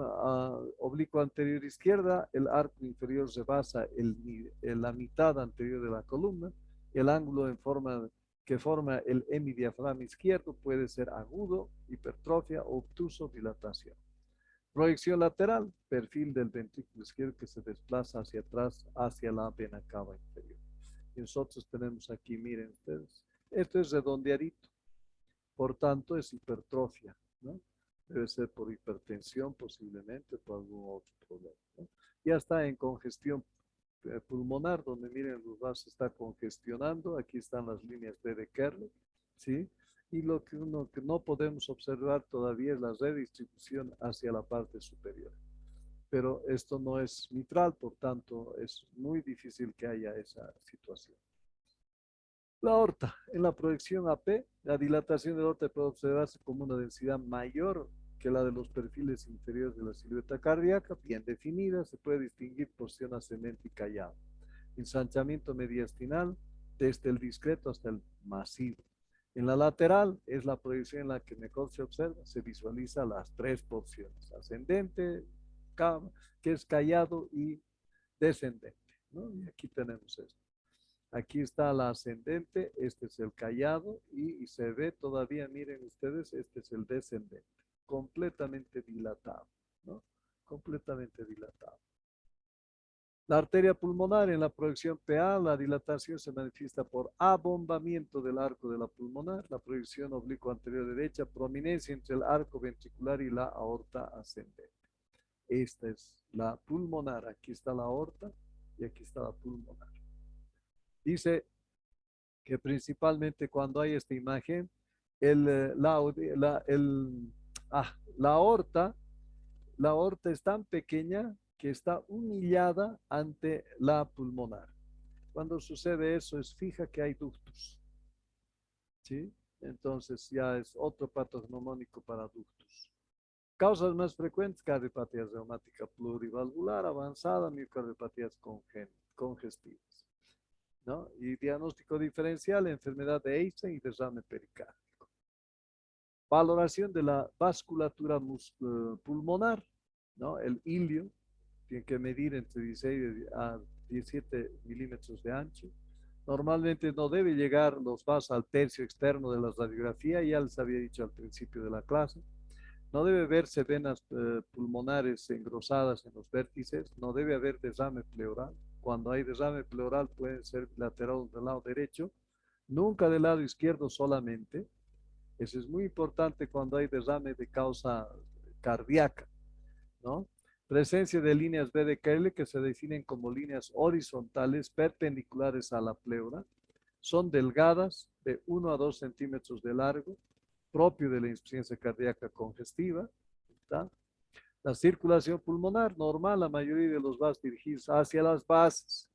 oblicuo anterior izquierda, el arco inferior rebasa la mitad anterior de la columna. El ángulo que forma el hemidiafragma izquierdo puede ser agudo, hipertrofia, obtuso, dilatación. Proyección lateral, perfil del ventrículo izquierdo que se desplaza hacia atrás, hacia la vena cava inferior. Y nosotros tenemos aquí, miren ustedes, esto es redondeadito, por tanto es hipertrofia, ¿no? Debe ser por hipertensión posiblemente, por algún otro problema, ¿no? Ya está en congestión pulmonar, donde miren, los vasos está congestionando, aquí están las líneas de Kerley, ¿sí? Y lo que no podemos observar todavía es la redistribución hacia la parte superior. Pero esto no es mitral, por tanto es muy difícil que haya esa situación. La aorta, en la proyección AP, la dilatación de la aorta puede observarse como una densidad mayor que la de los perfiles inferiores de la silueta cardíaca, bien definida, se puede distinguir porción ascendente y callado. Ensanchamiento mediastinal, desde el discreto hasta el masivo. En la lateral es la proyección en la que mejor se observa, se visualiza las tres porciones, ascendente, que es callado, y descendente, ¿no? Y aquí tenemos esto. Aquí está la ascendente, este es el callado y se ve todavía, miren ustedes, este es el descendente, completamente dilatado, ¿no? Completamente dilatado. La arteria pulmonar en la proyección PA, la dilatación se manifiesta por abombamiento del arco de la pulmonar, la proyección oblicuo anterior derecha, prominencia entre el arco ventricular y la aorta ascendente. Esta es la pulmonar, aquí está la aorta y aquí está la pulmonar. Dice que principalmente cuando hay esta imagen, la aorta es tan pequeña que está humillada ante la pulmonar. Cuando sucede eso, es fija que hay ductus, ¿sí? Entonces ya es otro patognomónico para ductus. Causas más frecuentes: cardiopatía reumática plurivalvular avanzada, miocardiopatías congestivas, ¿no? Y diagnóstico diferencial: enfermedad de Einstein y derrame pericárdico. Valoración de la vasculatura pulmonar, ¿no? El ilio tiene que medir entre 16 a 17 milímetros de ancho. Normalmente no debe llegar los vasos al tercio externo de la radiografía, ya les había dicho al principio de la clase. No debe verse venas pulmonares engrosadas en los vértices, no debe haber derrame pleural. Cuando hay derrame pleural puede ser bilateral del lado derecho, nunca del lado izquierdo solamente. Eso es muy importante cuando hay derrame de causa cardíaca, ¿no? Presencia de líneas B de Kerley que se definen como líneas horizontales perpendiculares a la pleura. Son delgadas, de 1 a 2 centímetros de largo, propio de la insuficiencia cardíaca congestiva. ¿Está? La circulación pulmonar normal, la mayoría de los vasos dirigidos hacia las bases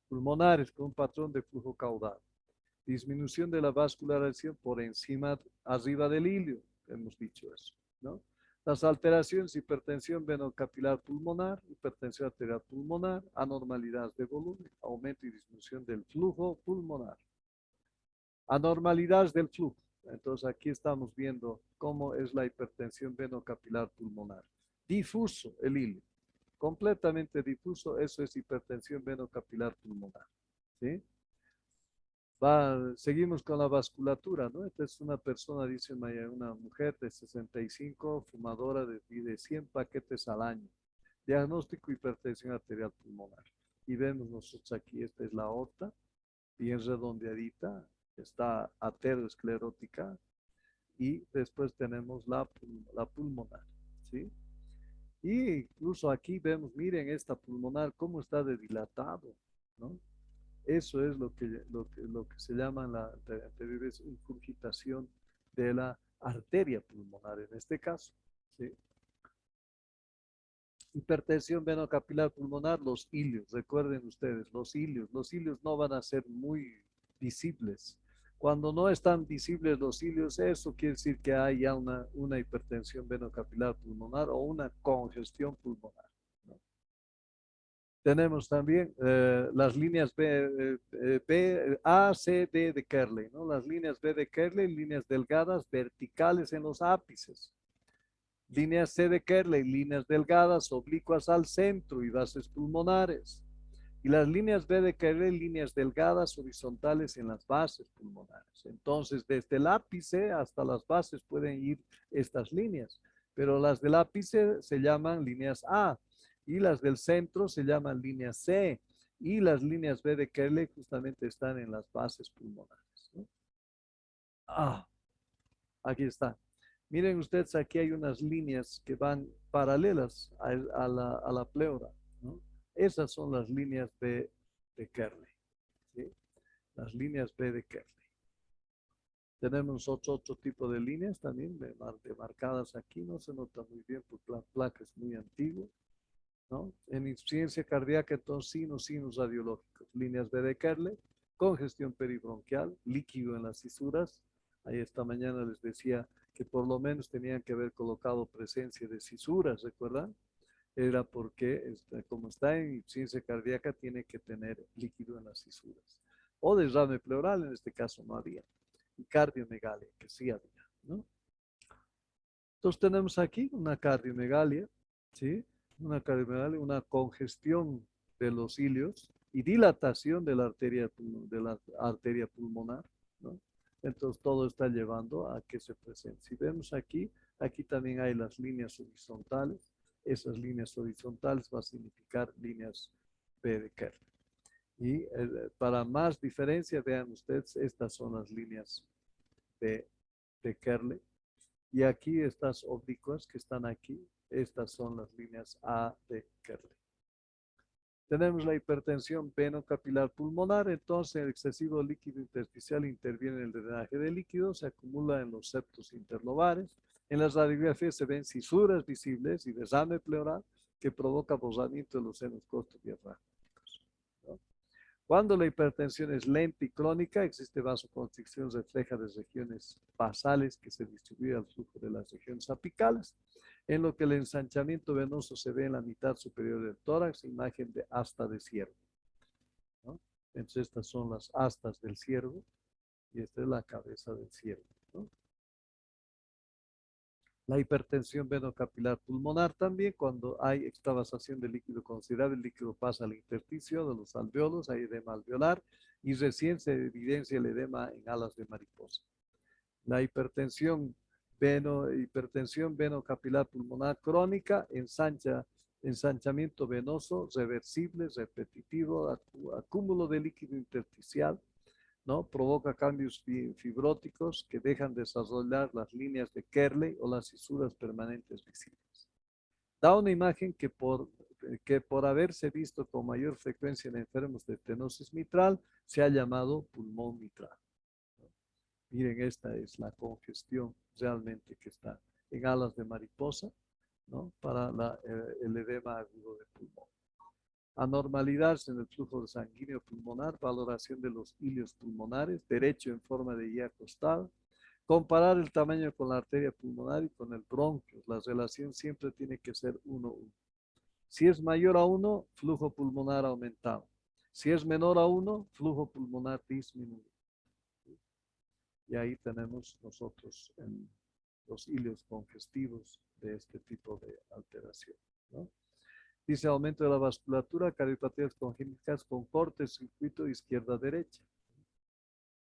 pulmonares con un patrón de flujo caudal. Disminución de la vascularización por encima, arriba del ilio, hemos dicho eso, ¿no? Las alteraciones: hipertensión venocapilar pulmonar, hipertensión arterial pulmonar, anormalidades de volumen, aumento y disminución del flujo pulmonar. Anormalidades del flujo. Entonces aquí estamos viendo cómo es la hipertensión venocapilar pulmonar. Difuso el ilio, completamente difuso, eso es hipertensión venocapilar pulmonar, ¿sí? Seguimos con la vasculatura, ¿no? Esta es una persona, dice una mujer de 65, fumadora de 100 paquetes al año. Diagnóstico: hipertensión arterial pulmonar. Y vemos nosotros aquí, esta es la aorta, bien redondeadita, está aterosclerótica, y después tenemos la pulmonar, ¿sí? Y incluso aquí vemos, miren esta pulmonar, cómo está de dilatado, ¿no? Eso es lo que se llama la ingurgitación de la arteria pulmonar en este caso, ¿sí? Hipertensión venocapilar pulmonar, los ilios, recuerden ustedes, los ilios no van a ser muy visibles. Cuando no están visibles los cilios, eso quiere decir que hay ya una hipertensión venocapilar pulmonar o una congestión pulmonar, ¿no? Tenemos también las líneas B, A, C, D de Kerley, ¿no? Las líneas B de Kerley, líneas delgadas verticales en los ápices. Líneas C de Kerley, líneas delgadas oblicuas al centro y bases pulmonares. Y las líneas B de Kerley, líneas delgadas horizontales en las bases pulmonares. Entonces, desde el ápice hasta las bases pueden ir estas líneas, pero las del ápice se llaman líneas A y las del centro se llaman líneas C y las líneas B de Kerley justamente están en las bases pulmonares, ¿no? Ah, aquí está. Miren ustedes, aquí hay unas líneas que van paralelas a la pleura, ¿no? Esas son las líneas de Kerley, ¿sí? Las líneas B de Kerley. Tenemos otro tipo de líneas también demarcadas aquí, no se nota muy bien porque la placa es muy antigua, ¿no? En insuficiencia cardíaca, entonces, sinos radiológicos, líneas B de Kerley, congestión peribronquial, líquido en las fisuras. Ahí esta mañana les decía que por lo menos tenían que haber colocado presencia de fisuras, ¿recuerdan? Era porque, como está en insuficiencia cardíaca, tiene que tener líquido en las fisuras. O derrame pleural, en este caso no había. Y cardiomegalia, que sí había, ¿no? Entonces tenemos aquí una cardiomegalia, ¿sí? Una cardiomegalia, una congestión de los cilios y dilatación de la arteria pulmonar, ¿no? Entonces todo está llevando a que se presente. Si vemos aquí también hay las líneas horizontales. Esas líneas horizontales va a significar líneas B de Kerr. Y para más diferencia, vean ustedes, estas son las líneas de Kerley. Y aquí estas oblicuas que están aquí, estas son las líneas A de Kerley. Tenemos la hipertensión venocapilar pulmonar, entonces el excesivo líquido intersticial interviene en el drenaje de líquido, se acumula en los septos interlobares. En las radiografías se ven cisuras visibles y derrame pleural que provoca borramiento de los senos costodiafragmáticos, ¿no? Cuando la hipertensión es lenta y crónica, existe vasoconstricción refleja de regiones basales que se distribuye al flujo de las regiones apicales, en lo que el ensanchamiento venoso se ve en la mitad superior del tórax, imagen de asta de ciervo, ¿no? Entonces estas son las astas del ciervo y esta es la cabeza del ciervo, ¿no? La hipertensión venocapilar pulmonar también, cuando hay extravasación de líquido considerable, el líquido pasa al intersticio de los alveolos, hay edema alveolar y recién se evidencia el edema en alas de mariposa. La hipertensión venocapilar pulmonar crónica, ensanchamiento venoso, reversible, repetitivo, acúmulo de líquido intersticial, ¿no? Provoca cambios fibróticos que dejan desarrollar las líneas de Kerley o las fisuras permanentes visibles. Da una imagen que por haberse visto con mayor frecuencia en enfermos de estenosis mitral, se ha llamado pulmón mitral, ¿no? Miren, esta es la congestión realmente que está en alas de mariposa, ¿no? Para el edema agudo de pulmón. Anormalidades en el flujo sanguíneo pulmonar, valoración de los ilios pulmonares, derecho en forma de Y acostada, comparar el tamaño con la arteria pulmonar y con el bronquio. La relación siempre tiene que ser 1:1. Si es mayor a 1, flujo pulmonar aumentado. Si es menor a 1, flujo pulmonar disminuido. Y ahí tenemos nosotros en los ilios congestivos de este tipo de alteración, ¿no? Dice aumento de la vasculatura, cardiopatías congénitas con corte circuito izquierda-derecha,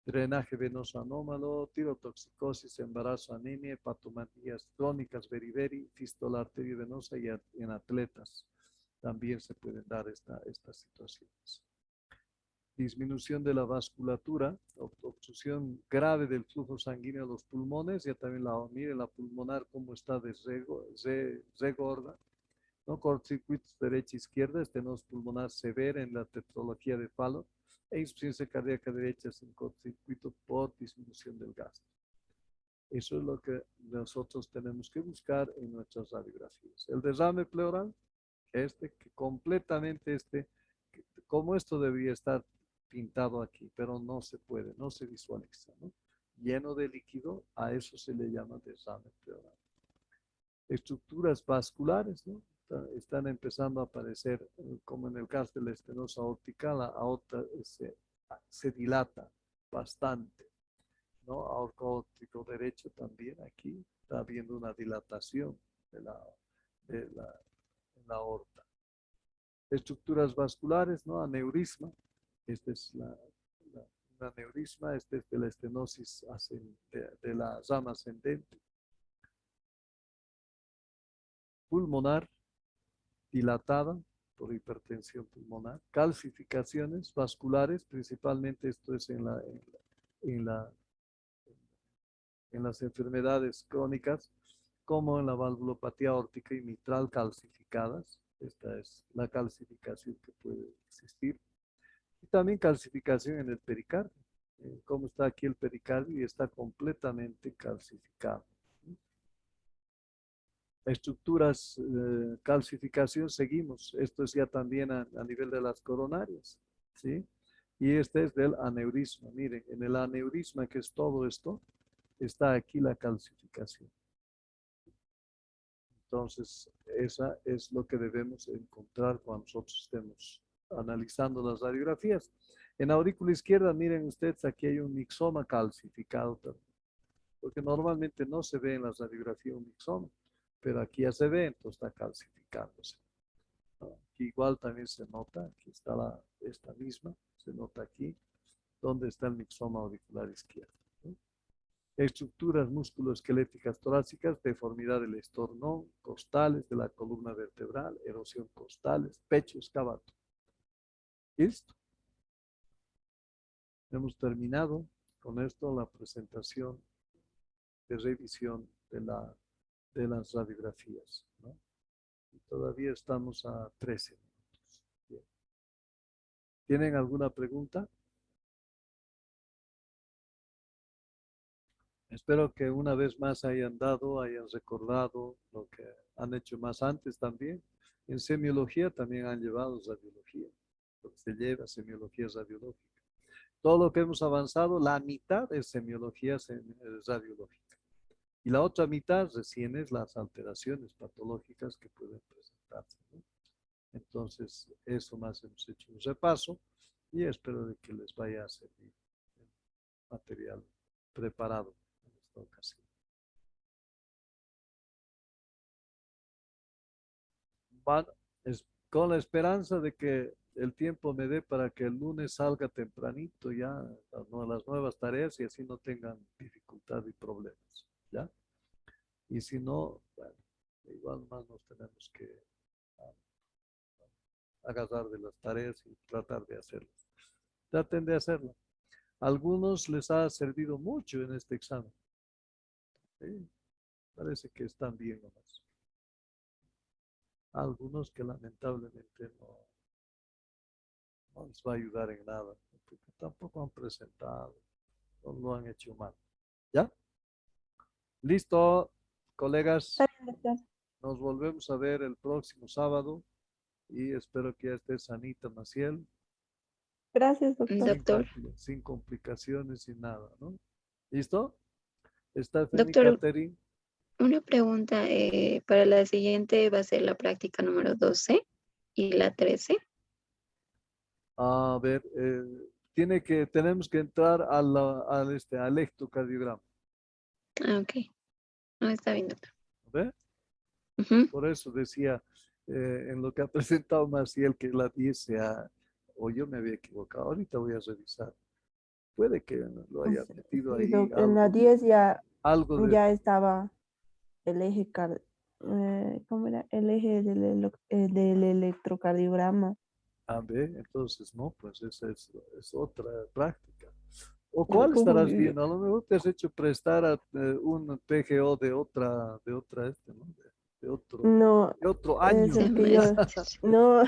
drenaje venoso anómalo, tirotoxicosis, embarazo, anemia, hepatomatías crónicas, beriberi, fístula arteriovenosa y en atletas también se pueden dar estas situaciones. Disminución de la vasculatura, obstrucción grave del flujo sanguíneo a los pulmones, ya también miren la pulmonar cómo está de regorda, ¿no? Cortocircuitos derecha e izquierda, estenosis pulmonar severa en la tetralogía de Fallot e insuficiencia cardíaca derecha sin cortocircuito por disminución del gasto. Eso es lo que nosotros tenemos que buscar en nuestras radiografías. El derrame pleural, que completamente como esto debería estar pintado aquí, pero no se puede, no se visualiza, ¿no? Lleno de líquido, a eso se le llama derrame pleural. Estructuras vasculares, ¿no? Están empezando a aparecer, como en el caso de la estenosis aórtica, la aorta se dilata bastante, ¿no? Aorto aórtico derecho también, aquí está habiendo una dilatación de la aorta. Estructuras vasculares, ¿no? Aneurisma, esta es un aneurisma, este es de la estenosis de la rama ascendente. Pulmonar, dilatada por hipertensión pulmonar. Calcificaciones vasculares, principalmente esto es en las enfermedades crónicas, como en la valvulopatía aórtica y mitral calcificadas. Esta es la calcificación que puede existir. Y también calcificación en el pericardio. Como está aquí el pericardio y está completamente calcificado. Estructuras, calcificación, seguimos. Esto es ya también a nivel de las coronarias, ¿sí? Y este es del aneurisma. Miren, en el aneurisma, que es todo esto, está aquí la calcificación. Entonces, esa es lo que debemos encontrar cuando nosotros estemos analizando las radiografías. En la aurícula izquierda, miren ustedes, aquí hay un mixoma calcificado también, porque normalmente no se ve en las radiografías un mixoma, pero aquí ya se ve, entonces está calcificándose. Aquí igual también se nota, aquí está esta misma, se nota aquí, donde está el mixoma auricular izquierdo. Estructuras musculoesqueléticas torácicas, deformidad del esternón, costales de la columna vertebral, erosión costales, pecho excavado. ¿Listo? Hemos terminado con esto la presentación de revisión de las radiografías, ¿no? Y todavía estamos a 13 minutos. Bien. ¿Tienen alguna pregunta? Espero que una vez más hayan recordado lo que han hecho más antes también. En semiología también han llevado radiología, lo que se lleva semiología radiológica. Todo lo que hemos avanzado, la mitad es semiología radiológica. Y la otra mitad recién es las alteraciones patológicas que pueden presentarse, ¿no? Entonces, eso más hemos hecho un repaso y espero de que les vaya a servir el material preparado en esta ocasión. Con la esperanza de que el tiempo me dé para que el lunes salga tempranito ya las nuevas tareas y así no tengan dificultad y problemas, ¿ya? Y si no, bueno, igual más nos tenemos que agarrar de las tareas y tratar de hacerlas. Traten de hacerlo. A algunos les ha servido mucho en este examen. ¿Sí? Parece que están bien nomás. A algunos que lamentablemente no les va a ayudar en nada, porque tampoco han presentado, no lo han hecho mal. ¿Ya? Listo, colegas. Está bien, doctor. Nos volvemos a ver el próximo sábado y espero que ya esté sanita, Maciel. Gracias, doctor. Doctor, Sin complicaciones, sin nada, ¿no? ¿Listo? Stephanie, doctor, Catherine. una pregunta. Para la siguiente va a ser la práctica número 12 y la 13. A ver, tenemos que entrar al electrocardiograma. Ah, ok. No, está bien, doctor. ¿Ve? Ujú. Por eso decía, en lo que ha presentado Maciel, que la 10 sea, o yo me había equivocado, ahorita voy a revisar. Puede que lo haya metido Sí, ahí, en la 10 algo de, ya estaba el eje, ¿cómo era? El eje del electrocardiograma. a ver, entonces no, pues esa es otra práctica. ¿O Me cuál estarás confundí. viendo? A lo mejor te has hecho prestar un PGO de otra, ¿no? No, De otro es año. el que Déjame yo, decir. no,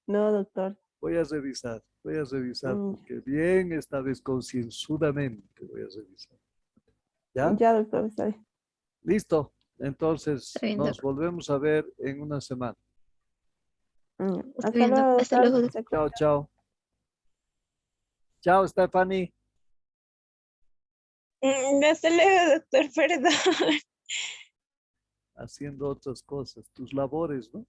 no, doctor. Voy a revisar, Mm, porque bien esta vez concienzudamente voy a revisar. ¿Ya? Ya, doctor, está bien. Listo. Entonces Está bien, nos doctor. volvemos a ver en una semana. Está Hasta bien, luego, doctor. Hasta doctor. luego, doctor. Se Chao, cuida. chao. Chao, Stephanie. Hasta luego, doctor, perdón. Haciendo otras cosas, tus labores, ¿no?